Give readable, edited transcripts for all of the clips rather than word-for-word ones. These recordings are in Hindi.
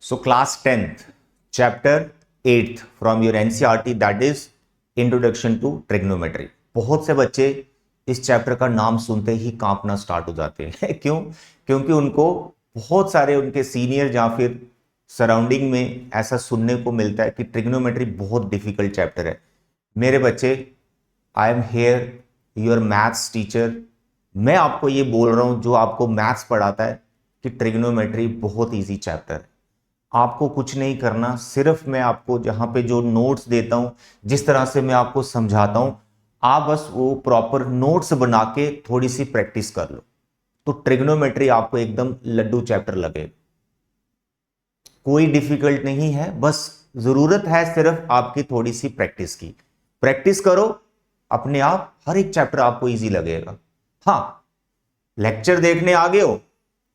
So class 10th, chapter 8th from your NCERT, that is Introduction to Trigonometry। बहुत से बच्चे इस चैप्टर का नाम सुनते ही कांपना स्टार्ट हो जाते हैं क्यों? क्योंकि उनको बहुत सारे उनके सीनियर या फिर सराउंडिंग में ऐसा सुनने को मिलता है कि ट्रिग्नोमेट्री बहुत डिफिकल्ट चैप्टर है। मेरे बच्चे, I am here your maths teacher. मैं आपको ये बोल रहा हूं जो आपको मैथ्स पढ़ाता है कि ट्रिग्नोमेट्री बहुत इजी चैप्टर है। आपको कुछ नहीं करना, सिर्फ मैं आपको जहां पे जो नोट्स देता हूं, जिस तरह से मैं आपको समझाता हूं, आप बस वो प्रॉपर नोट्स बना के थोड़ी सी प्रैक्टिस कर लो तो ट्रिग्नोमेट्री आपको एकदम लड्डू चैप्टर लगेगा। कोई डिफिकल्ट नहीं है, बस जरूरत है सिर्फ आपकी थोड़ी सी प्रैक्टिस की। प्रैक्टिस करो, अपने आप हर एक चैप्टर आपको इजी लगेगा। हाँ, लेक्चर देखने आ गए हो,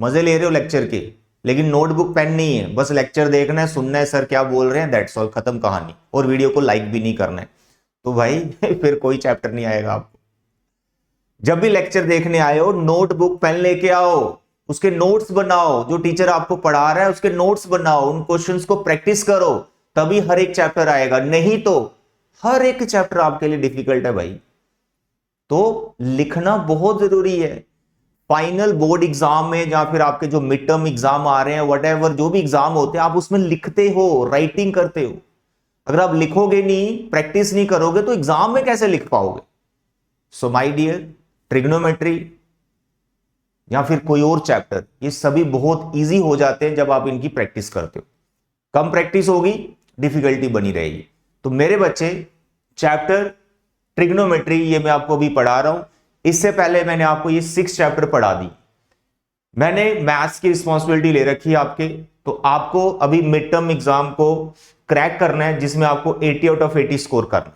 मजे ले रहे हो लेक्चर के, लेकिन नोटबुक पेन नहीं है, बस लेक्चर देखना है, सुनना है सर क्या बोल रहे हैं, दैट्स ऑल, खत्म कहानी। और वीडियो को लाइक भी नहीं करना है, तो भाई फिर कोई चैप्टर नहीं आएगा आपको। जब भी लेक्चर देखने आए हो, नोटबुक पेन लेके आओ, उसके नोट्स बनाओ, जो टीचर आपको पढ़ा रहा है उसके नोट्स बनाओ, उन क्वेश्चंस को प्रैक्टिस करो, तभी हर एक चैप्टर आएगा। नहीं तो हर एक चैप्टर आपके लिए डिफिकल्ट है भाई। तो लिखना बहुत जरूरी है। फाइनल बोर्ड एग्जाम में या फिर आपके जो मिड टर्म एग्जाम आ रहे हैं, व्हाटएवर जो भी एग्जाम होते हैं, आप उसमें लिखते हो, राइटिंग करते हो। अगर आप लिखोगे नहीं, प्रैक्टिस नहीं करोगे, तो एग्जाम में कैसे लिख पाओगे? सो माय डियर, ट्रिग्नोमेट्री या फिर कोई और चैप्टर, ये सभी बहुत इजी हो जाते हैं जब आप इनकी प्रैक्टिस करते हो। कम प्रैक्टिस होगी, डिफिकल्टी बनी रहेगी। तो मेरे बच्चे, चैप्टर ट्रिग्नोमेट्री ये मैं आपको अभी पढ़ा रहा हूं। इससे पहले मैंने आपको ये 6 चैप्टर पढ़ा दी। मैंने मैथ्स की रिस्पॉन्सिबिलिटी ले रखी है आपके, तो आपको अभी मिड टर्म एग्जाम को क्रैक करना है, जिसमें आपको 80 आउट ऑफ 80 स्कोर करना।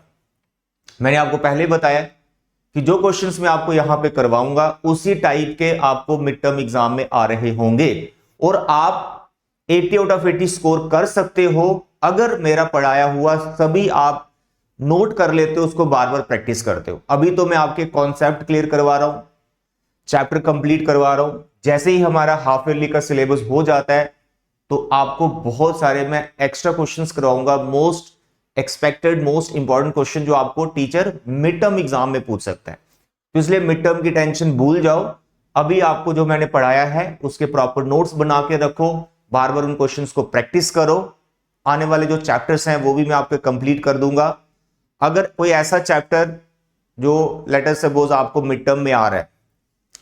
मैंने आपको पहले बताया कि जो क्वेश्चंस मैं आपको यहां पे करवाऊंगा उसी टाइप के आपको मिड टर्म एग्जाम में आ रहे होंगे, और आप 80 आउट ऑफ 80 स्कोर कर सकते हो अगर मेरा पढ़ाया हुआ सभी आप नोट कर लेते हो, उसको बार बार प्रैक्टिस करते हो। अभी तो मैं आपके कॉन्सेप्ट क्लियर करवा रहा हूं, चैप्टर कंप्लीट करवा रहा हूं। जैसे ही हमारा हाफ ईयरली का सिलेबस हो जाता है तो आपको बहुत सारे मैं एक्स्ट्रा क्वेश्चंस करवाऊंगा, most expected, most important question जो आपको टीचर मिड टर्म एग्जाम में पूछ सकता है। तो इसलिए मिड टर्म की टेंशन भूल जाओ, अभी आपको जो मैंने पढ़ाया है उसके प्रॉपर नोट्स बना के रखो, बार बार उन क्वेश्चंस को प्रैक्टिस करो। आने वाले जो चैप्टर्स हैं वो भी मैं आपके कंप्लीट कर दूंगा। अगर कोई ऐसा चैप्टर जो लेटर सपोज आपको मिड टर्म में आ रहा है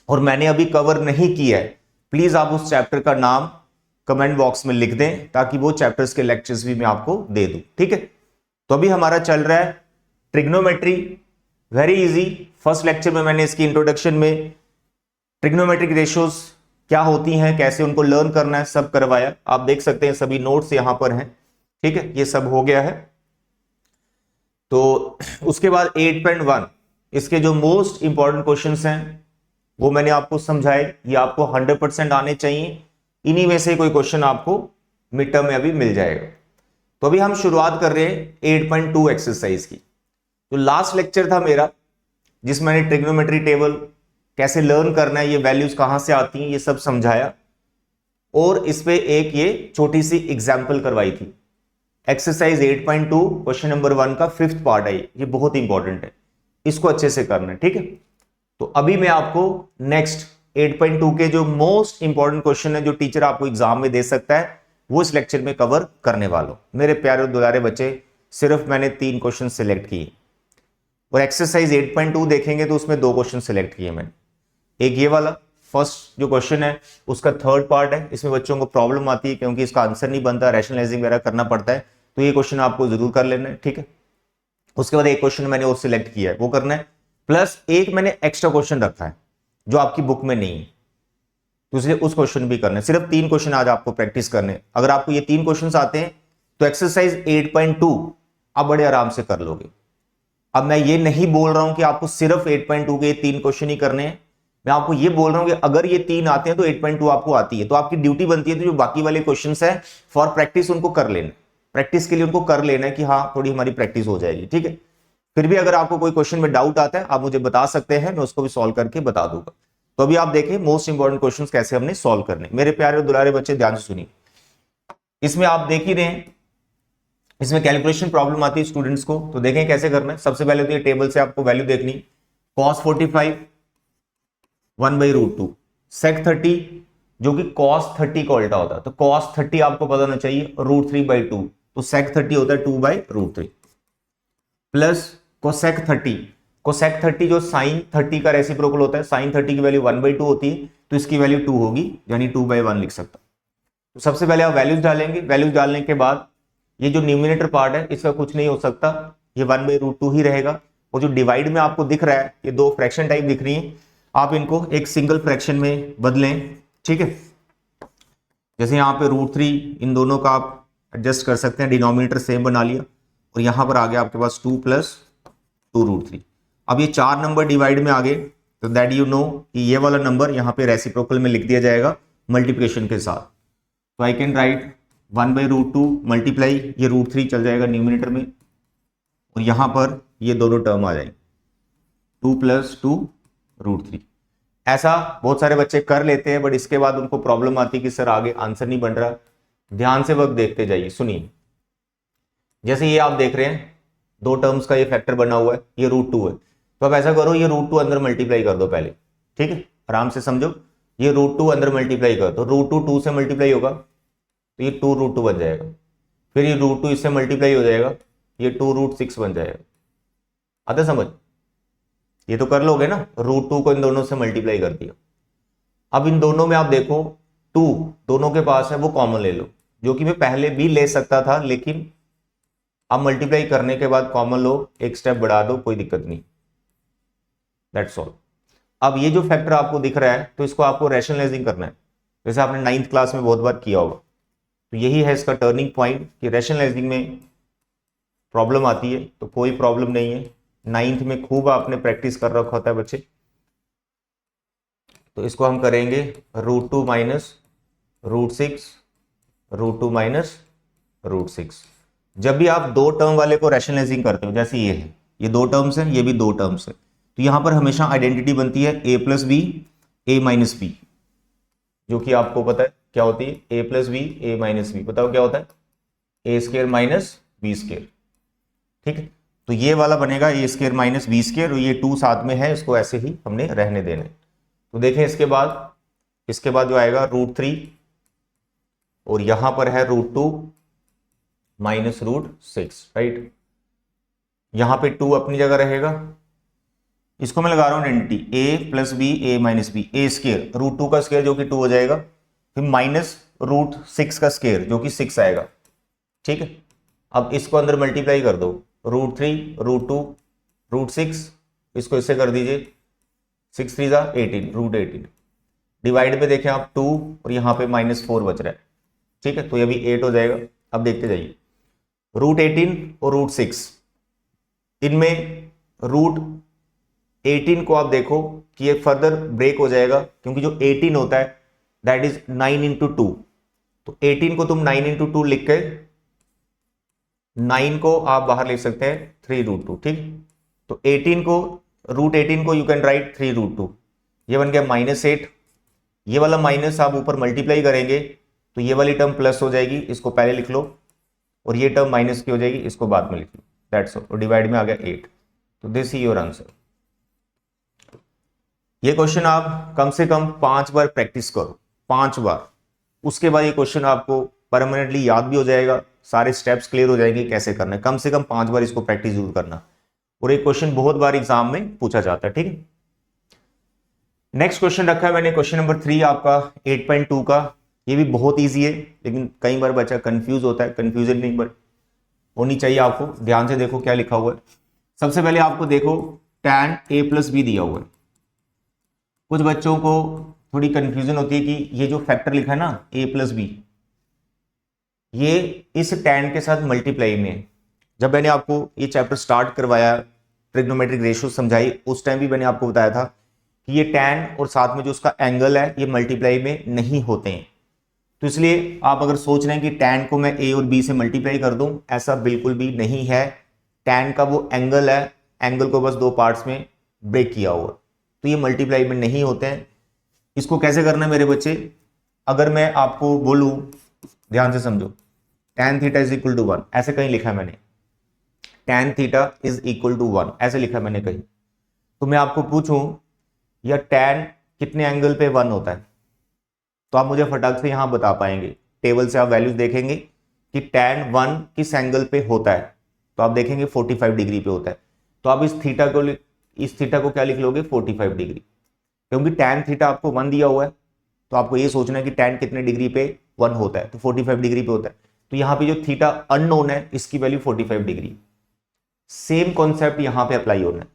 और मैंने अभी कवर नहीं किया है, प्लीज आप उस चैप्टर का नाम कमेंट बॉक्स में लिख दें, ताकि वो चैप्टर्स के लेक्चर्स भी मैं आपको दे दूं। ठीक है, तो अभी हमारा चल रहा है trigonometry, very easy. First lecture में मैंने इसकी इंट्रोडक्शन में ट्रिग्नोमेट्रिक रेशियोज क्या होती हैं, कैसे उनको लर्न करना है, सब करवाया। आप देख सकते हैं सभी नोट्स यहां पर हैं। ठीक है, ये सब हो गया है। तो उसके बाद 8.1 इसके जो मोस्ट इंपॉर्टेंट क्वेश्चंस हैं वो मैंने आपको समझाए। ये आपको 100% आने चाहिए, इन्हीं में से कोई क्वेश्चन आपको मिड टर्म में अभी मिल जाएगा। तो अभी हम शुरुआत कर रहे हैं 8.2 एक्सरसाइज की। तो लास्ट लेक्चर था मेरा जिसमें मैंने ट्रिग्नोमेट्री टेबल कैसे लर्न करना है, ये वैल्यूज कहां से आती हैं, ये सब समझाया, और इस पे एक ये छोटी सी एग्जाम्पल करवाई थी। एक्सरसाइज 8.2 क्वेश्चन नंबर 1 का 5th पार्ट है, ये बहुत इंपॉर्टेंट है, इसको अच्छे से करना है। ठीक है, तो अभी मैं आपको नेक्स्ट 8.2 के जो मोस्ट इंपॉर्टेंट क्वेश्चन है जो टीचर आपको एग्जाम में दे सकता है, वो इस लेक्चर में कवर करने वाला हूं। मेरे प्यारे और दुलारे बच्चे, सिर्फ मैंने 3 क्वेश्चन सिलेक्ट किए, और एक्सरसाइज 8.2 देखेंगे तो उसमें 2 क्वेश्चन सिलेक्ट किए मैंने। एक ये वाला फर्स्ट जो क्वेश्चन है उसका 3rd पार्ट है, इसमें बच्चों को प्रॉब्लम आती है क्योंकि इसका आंसर नहीं बनता, रैशनलाइजिंग वगैरह करना पड़ता है, तो ये क्वेश्चन आपको जरूर कर लेना है। ठीक है, उसके बाद एक क्वेश्चन मैंने और सिलेक्ट किया है, वो करना है, प्लस एक मैंने एक्स्ट्रा क्वेश्चन रखा है जो आपकी बुक में नहीं है, तो इसलिए उस क्वेश्चन भी करना है। सिर्फ 3 क्वेश्चन आज आपको प्रैक्टिस करने। अगर आपको ये 3 क्वेश्चन आते हैं तो एक्सरसाइज 8.2 आप बड़े आराम से कर लोगे। अब मैं ये नहीं बोल रहा हूं कि आपको सिर्फ 8.2 के 3 क्वेश्चन ही करने हैं, मैं आपको ये बोल रहा हूं कि अगर ये 3 आते हैं तो 8.2 आपको आती है, तो आपकी ड्यूटी बनती है तो जो बाकी वाले क्वेश्चंस हैं फॉर प्रैक्टिस उनको कर लेना, प्रैक्टिस के लिए उनको कर लेना है कि हाँ थोड़ी हमारी प्रैक्टिस हो जाएगी। ठीक है, फिर भी अगर आपको कोई क्वेश्चन में डाउट आता है आप मुझे बता सकते हैं, मैं उसको भी सॉल्व करके बता दूंगा। तो अभी आप देखें मोस्ट इंपॉर्टेंट क्वेश्चंस कैसे हमने सॉल्व करने। मेरे प्यारे और दुलारे बच्चे ध्यान से सुनिए। इसमें आप देख ही रहे हैं, इसमें कैलकुलेशन प्रॉब्लम आती है स्टूडेंट्स को, तो देखें कैसे करना है। सबसे पहले तो ये टेबल से आपको वैल्यू देखनी, cos 45 1/√2, sec 30 जो कि cos 30 का उल्टा होता है, तो cos 30 आपको पता होना चाहिए √3/2, तो sec 30 होता है 2/√3 प्लस cosec 30, cosec 30 जो sin 30 का रेसिप्रोकल होता है, sin 30 की वैल्यू 1/2 होती है, तो इसकी वैल्यू 2 होगी, यानी 2/1 लिख सकता। तो सबसे पहले आप वैल्यूज डालेंगे, वैल्यूज डालने के बाद ये जो न्यूमिनेटर पार्ट है इसका कुछ नहीं हो सकता, ये 1/√2 ही रहेगा, और जो डिवाइड में आपको दिख रहा है ये दो फ्रैक्शन टाइप दिख रही है, आप इनको एक सिंगल फ्रैक्शन में बदलें, ठीक है। जैसे यहाँ पे √3 इन दोनों का आप एडजस्ट कर सकते हैं, डिनोमिनेटर सेम बना लिया, और यहां पर आ गया आपके पास 2 + 2√3। अब ये 4 नंबर डिवाइड में आ गए, तो दैट यू नो कि ये वाला नंबर यहाँ पे रेसिप्रोकल में लिख दिया जाएगा मल्टीप्लिकेशन के साथ। तो आई कैन राइट 1/√2 मल्टीप्लाई, ये √3 चल जाएगा न्यूमिनेटर में, और यहां पर ये दोनों टर्म आ जाएंगे 2 + 2√3। ऐसा बहुत सारे बच्चे कर लेते हैं, बट इसके बाद उनको प्रॉब्लम आती है कि सर आगे आंसर नहीं बन रहा। ध्यान से वक्त देखते जाइए, सुनिए। जैसे ये आप देख रहे हैं दो टर्म्स का ये फैक्टर बना हुआ है, ये √2 है, तो अब ऐसा करो ये √2 अंदर मल्टीप्लाई कर दो पहले, ठीक है, आराम से समझो। ये √2 अंदर मल्टीप्लाई कर दो, √2 2 से मल्टीप्लाई होगा तो ये 2√2 बन जाएगा, फिर ये √2 इससे मल्टीप्लाई हो जाएगा, ये 2√6 बन जाएगा। आता समझ? ये तो कर लोगे ना, √2 को इन दोनों से मल्टीप्लाई कर दिया। अब इन दोनों में आप देखो 2 दोनों के पास है, वो कॉमन ले लो, जो कि मैं पहले भी ले सकता था, लेकिन अब मल्टीप्लाई करने के बाद कॉमन लो, एक स्टेप बढ़ा दो, कोई दिक्कत नहीं, दैट्स ऑल। अब ये जो फैक्टर आपको दिख रहा है, तो इसको आपको रैशनलाइजिंग करना है, जैसे आपने 9th क्लास में बहुत बार किया होगा। तो यही है इसका टर्निंग पॉइंट कि रैशनलाइजिंग में प्रॉब्लम आती है, तो कोई प्रॉब्लम नहीं है, 9th में खूब आपने प्रैक्टिस कर रखा होता है बच्चे। तो इसको हम करेंगे √2 - √6, √2 - √6। जब भी आप दो टर्म वाले को रैशनलाइजिंग करते हो, जैसे ये है, ये दो टर्म्स हैं, ये भी दो टर्म्स है, तो यहां पर हमेशा आइडेंटिटी बनती है a + b a - b, जो कि आपको पता है क्या होती है, a + b a - b, बताओ क्या होता है, a² - b², ठीक है। तो ये वाला बनेगा a² - b², और ये 2 साथ में है, इसको ऐसे ही हमने रहने देना है। तो देखें इसके बाद जो आएगा √3, और यहां पर है √2 - √6, राइट। यहां पे 2 अपनी जगह रहेगा, इसको मैं लगा रहा हूं identity a + b a - b, a² √2 का स्क्वायर जो कि 2 हो जाएगा, फिर -√6 का स्क्वायर जो कि 6 आएगा, ठीक है। अब इसको अंदर मल्टीप्लाई कर दो, √3 √2 √6, इसको इससे कर दीजिए, 6 3 = 18, √18। डिवाइड में देखें आप 2, और यहां पे -4 बच रहा है, ठीक है, तो ये भी 8 हो जाएगा। अब देखते जाइए, √18 और √6, इनमें √18 को आप देखो कि ये फर्दर ब्रेक हो जाएगा, क्योंकि जो 18 होता है दैट इज 9 × 2, तो 18 को तुम 9 × 2 लिख के 9 को आप बाहर लिख सकते हैं 3√2, ठीक। तो 18 को √18 को यू कैन राइट 3√2, ये बन गया -8, ये वाला माइनस आप ऊपर मल्टीप्लाई करेंगे तो ये वाली टर्म प्लस हो जाएगी, इसको पहले लिख लो, और ये टर्म माइनस की हो जाएगी, इसको बाद में लिख लो, दैट्स ऑल। और डिवाइड में आ गया 8, तो दिस इज योर आंसर। ये क्वेश्चन आप कम से कम 5 बार प्रैक्टिस करो, 5 बार, उसके बाद ये क्वेश्चन आपको परमानेंटली याद भी हो जाएगा, सारे स्टेप्स क्लियर हो जाएंगे कैसे करना है। कम से कम 5 बार इसको प्रैक्टिस जरूर करना, और एक क्वेश्चन बहुत बार एग्जाम में पूछा जाता है, ठीक है। नेक्स्ट क्वेश्चन रखा है मैंने, क्वेश्चन नंबर 3 आपका 8.2 का। ये भी बहुत इजी है, लेकिन कई बार बच्चा कंफ्यूज होता है, कंफ्यूजन नहीं बट होनी चाहिए आपको। ध्यान से देखो क्या लिखा हुआ है। सबसे पहले आपको देखो tan a + b दिया हुआ है। कुछ बच्चों को थोड़ी कंफ्यूजन होती है कि ये जो फैक्टर लिखा है ना a + b, ये इस tan के साथ मल्टीप्लाई में है। जब मैंने आपको ये चैप्टर स्टार्ट करवाया, ट्रिग्नोमेट्रिक रेशियो समझाई, उस टाइम भी मैंने आपको बताया था कि ये tan और साथ में जो उसका एंगल है ये मल्टीप्लाई में नहीं होते हैं। तो इसलिए आप अगर सोच रहे हैं कि tan को मैं a और b से मल्टीप्लाई कर दूं, ऐसा बिल्कुल भी नहीं है। tan का वो एंगल है, एंगल को बस 2 पार्ट्स में ब्रेक किया हुआ, तो ये मल्टीप्लाई में नहीं होते हैं। इसको कैसे करना है मेरे बच्चे, अगर मैं आपको बोलूं, ध्यान से समझो, tan theta is equal to 1, ऐसे कहीं लिखा है मैंने, tan theta is equal to 1 ऐसे लिखा है मैंने कहीं। तो मैं आपको पूछूं या tan कितने एंगल पे 1 होता है, तो आप मुझे फटाक से यहां बता पाएंगे। टेबल से आप वैल्यूज देखेंगे कि tan 1 किस एंगल पे होता है, तो आप देखेंगे 45 डिग्री पे होता है। तो आप इस थीटा को क्या लिख लोगे, 45 डिग्री, क्योंकि tan थीटा आपको 1 दिया हुआ है, तो आपको ये सोचना है कि tan कितने डिग्री पे 1 होता है, तो 45 डिग्री पे होता है। तो यहां पे जो थीटा अननोन है इसकी वैल्यू 45 डिग्री। सेम कॉन्सेप्ट यहां पे अप्लाई होना है।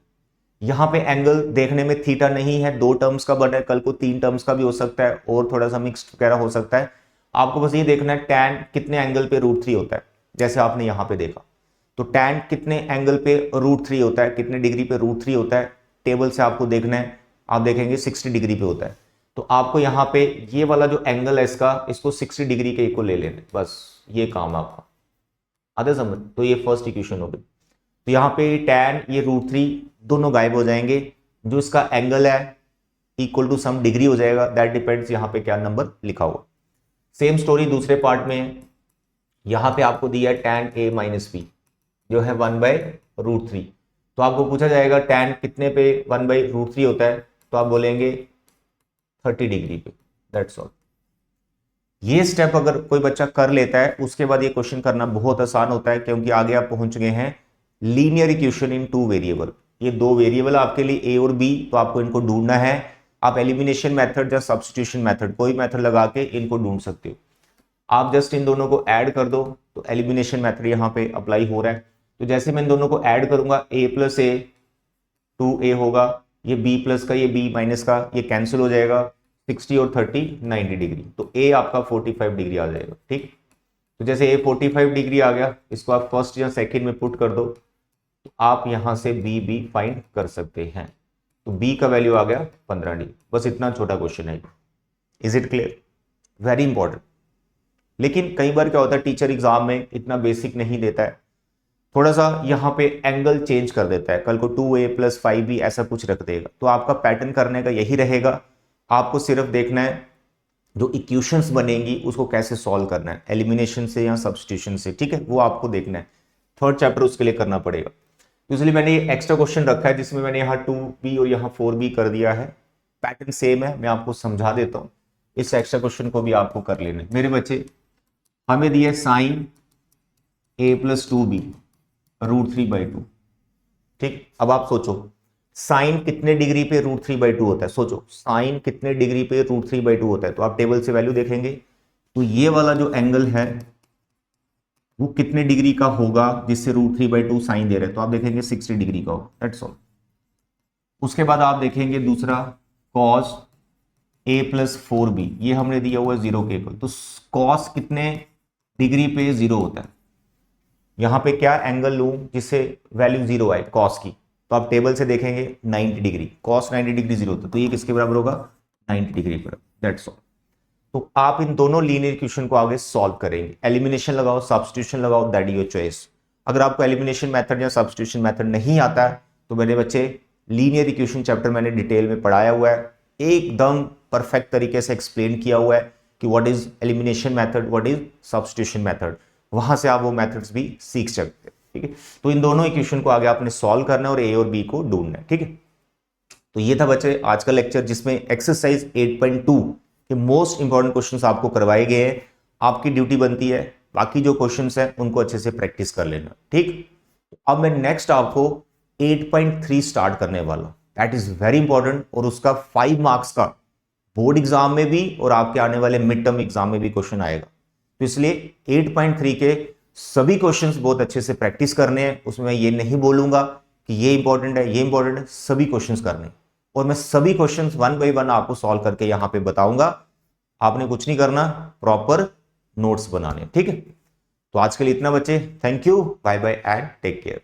यहां पे एंगल देखने में थीटा नहीं है, 2 टर्म्स का बना है, कल को 3 टर्म्स का भी हो सकता है और थोड़ा सा मिक्स्ड वगैरह हो सकता है। आपको बस ये देखना है tan कितने एंगल पे √3 होता है, जैसे आपने यहां पे देखा। तो tan कितने एंगल पे √3 होता है, कितने डिग्री पे √3 होता है, टेबल से आपको देखना है। आप देखेंगे 60 डिग्री पे होता है, तो आपको यहाँ पे ये वाला जो एंगल है इसको 60 डिग्री के इक्वल ले लेना, बस ये काम आपका। आधे समझ? तो ये फर्स्ट इक्वेशन हो गई। तो यहाँ पे tan ये √3 दोनों गायब हो जाएंगे, जो इसका एंगल है इक्वल टू सम डिग्री हो जाएगा, दैट डिपेंड्स यहाँ पे क्या नंबर लिखा हुआ। सेम स्टोरी दूसरे पार्ट में है। यहाँ पे आपको दिया है tan a माइनस बी जो है 1/√3। तो आपको पूछा जाएगा tan कितने पे 1/√3 होता है, तो आप बोलेंगे 30 डिग्री पे, दैट्स ऑल। ये स्टेप अगर कोई बच्चा कर लेता है उसके बाद ये क्वेश्चन करना बहुत आसान होता है, क्योंकि आगे आप पहुंच गए हैं लीनियर इक्वेशन इन 2 वेरिएबल। ये 2 वेरिएबल आपके लिए a और b, तो आपको इनको ढूंढना है। आप एलिमिनेशन मेथड या सब्स्टिट्यूशन मेथड कोई मेथड लगा के इनको ढूंढ सकते हो। आप जस्ट इन दोनों को ऐड कर दो, तो एलिमिनेशन मेथड यहां पे अप्लाई हो रहा है। तो जैसे मैं इन दोनों को ऐड करूंगा, a + a 2a होगा, ये b प्लस का ये b माइनस का ये कैंसिल हो जाएगा, 60 और 30 90 डिग्री, तो a आपका 45 डिग्री आ जाएगा। ठीक, तो जैसे a 45 डिग्री आ गया, इसको आप फर्स्ट या सेकंड में पुट कर दो, तो आप यहां से b भी फाइंड कर सकते हैं। तो b का वैल्यू आ गया 15 डिग्री। बस इतना छोटा क्वेश्चन है। Is it clear? Very important. लेकिन कई बार क्या होता है, टीचर एग्जाम में इतना बेसिक नहीं देता है, थोड़ा सा यहाँ पे एंगल चेंज कर देता है, कल को 2a + 5b ऐसा कुछ रख देगा। तो आपका पैटर्न करने का यही रहेगा, आपको सिर्फ देखना है जो इक्वेशंस बनेंगी उसको कैसे सॉल्व करना है, एलिमिनेशन से या सब्स्टिट्यूशन से। ठीक है, वो आपको देखना है। थर्ड चैप्टर उसके लिए करना पड़ेगा। तो इसलिए मैंने ये एक्स्ट्रा क्वेश्चन रखा है जिसमें मैंने यहाँ 2b और यहाँ 4b कर दिया है। पैटर्न सेम है, मैं आपको समझा देता हूँ। इस एक्स्ट्रा क्वेश्चन को भी आपको कर लेना है। मेरे बच्चे, हमें दिया sin a + 2b √3/2। ठीक, अब आप सोचो साइन कितने डिग्री पे √3/2 होता है, सोचो साइन कितने डिग्री पे √3/2 होता है। तो आप टेबल से वैल्यू देखेंगे, तो ये वाला जो एंगल है वो कितने डिग्री का होगा जिससे √3/2 साइन दे रहे हैं, तो आप देखेंगे 60 डिग्री का होगा, दैट्स ऑल। उसके बाद आप देखेंगे दूसरा cos a + 4b, ये हमने दिया हुआ है 0 के इक्वल। तो cos कितने डिग्री पे 0 होता है, यहां पे क्या एंगल लूं जिससे वैल्यू 0 आए cos की, तो आप टेबल से देखेंगे 90 डिग्री, cos 90 डिग्री 0 होता है, तो ये किसके बराबर होगा, 90 डिग्री पर, दैट्स ऑल। तो आप इन दोनों लीनियर इक्वेशन को आगे सॉल्व करेंगे, एलिमिनेशन लगाओ सब्स्टिट्यूशन लगाओ, दैट योर चॉइस। अगर आपको एलिमिनेशन मेथड या सब्स्टिट्यूशन मेथड नहीं आता है तो मेरे बच्चे लीनियर इक्वेशन चैप्टर मैंने डिटेल में पढ़ाया हुआ है, एकदम परफेक्ट तरीके से एक्सप्लेन किया हुआ है कि what is elimination method, what is substitution method, वहां से आप वो मेथड्स भी सीख सकते हैं। ठीक है, तो इन दोनों इक्वेशन को आगे आपने सॉल्व करना है और a और b को ढूंढना है। ठीक है, तो ये था बच्चे आज का लेक्चर जिसमें एक्सरसाइज 8.2 के मोस्ट इंपॉर्टेंट क्वेश्चंस आपको करवाए गए हैं। आपकी ड्यूटी बनती है बाकी जो क्वेश्चंस हैं उनको अच्छे से प्रैक्टिस कर लेना। ठीक, अब मैं नेक्स्ट आपको 8.3 स्टार्ट करने वाला, दैट इज वेरी इंपॉर्टेंट, और उसका 5 मार्क्स का बोर्ड एग्जाम में भी और आपके आने वाले मिड टर्म एग्जाम में भी क्वेश्चन आएगा। तो इसलिए 8.3 के सभी क्वेश्चंस बहुत अच्छे से प्रैक्टिस करने हैं। उसमें मैं ये नहीं बोलूंगा कि ये इंपॉर्टेंट है ये इंपॉर्टेंट है, सभी क्वेश्चंस करने हैं और मैं सभी क्वेश्चंस 1 बाय 1 आपको सॉल्व करके यहां पे बताऊंगा। आपने कुछ नहीं करना, प्रॉपर नोट्स बनाने। ठीक है, तो आज के लिए इतना बच्चे, thank you, bye bye and take care.